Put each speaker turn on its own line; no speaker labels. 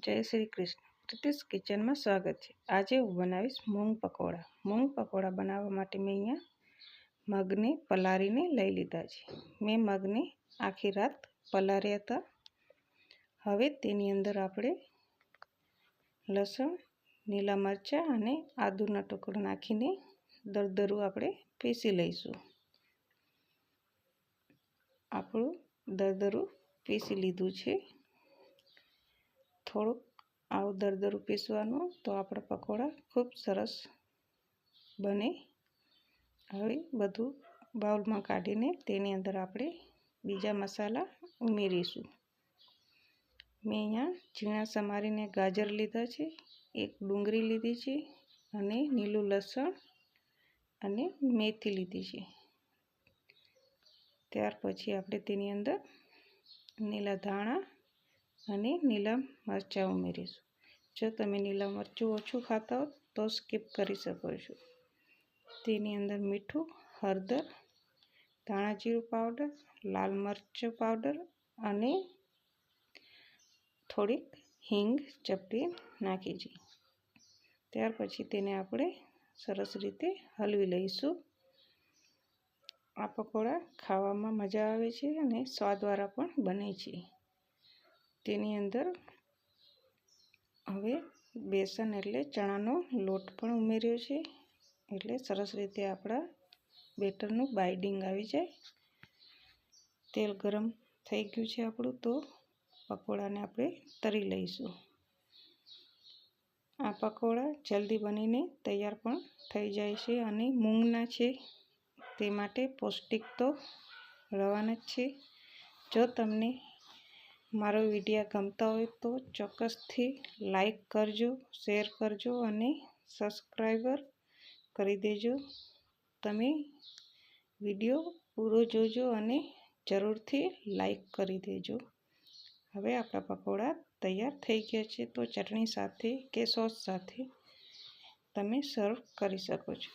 જય શ્રી કૃષ્ણ. પ્રીતિશ કિચનમાં સ્વાગત છે. આજે હું બનાવીશ મૂંગ પકોડા. મૂંગ પકોડા બનાવવા માટે મેં અહીંયા મગને પલાળીને લઈ લીધા છે. મેં મગને આખી રાત પલાળ્યા હતા. હવે તેની અંદર આપણે લસણ, લીલા મરચાં અને આદુના ટુકડા નાખીને દરદરું આપણે પીસી લઈશું. આપણું દરદરું પીસી લીધું છે. થોડુંક આવું દરદરું પીસવાનું તો આપણા પકોડા ખૂબ સરસ બને. હવે બધું બાઉલમાં કાઢીને તેની અંદર આપણે બીજા મસાલા ઉમેરીશું. મેં અહીંયા ઝીણા સમારીને ગાજર લીધા છે, એક ડુંગળી લીધી છે અને લીલું લસણ અને મેથી લીધી છે. ત્યાર પછી આપણે તેની અંદર લીલા ધાણા અને લીલા મરચાં ઉમેરીશું. જો તમે લીલા મરચું ઓછું ખાતા હો તો સ્કીપ કરી શકો છો. તેની અંદર મીઠું, હળદર, ધાણા જીરું પાવડર, લાલ મરચું પાવડર અને થોડીક હિંગ ચપટી નાખી છે. ત્યાર પછી તેને આપણે સરસ રીતે હલવી લઈશું. આ પકોડા ખાવામાં મજા આવે છે અને સ્વાદવાળા પણ બને છે. તેની અંદર હવે બેસન એટલે ચણાનો લોટ પણ ઉમેર્યો છે, એટલે સરસ રીતે આપણા બેટરનું બાઇન્ડિંગ આવી જાય. તેલ ગરમ થઈ ગયું છે આપણું, તો પકોડાને આપણે તળી લઈશું. આ પકોડા જલ્દી બનીને તૈયાર પણ થઈ જાય છે અને મૂંગના છે તે માટે પૌષ્ટિક તો રહેવાના જ છે. જો તમને મારો વિડીયો ગમતા હોય તો ચોક્કસથી લાઈક કરજો, શેર કરજો અને સબસ્ક્રાઈબર કરી દેજો. તમે વિડીયો પૂરો જોજો અને જરૂરથી લાઈક કરી દેજો. હવે આપણા પકોડા તૈયાર થઈ ગયા છે, તો ચટણી સાથે કે સોસ સાથે તમે સર્વ કરી શકો છો.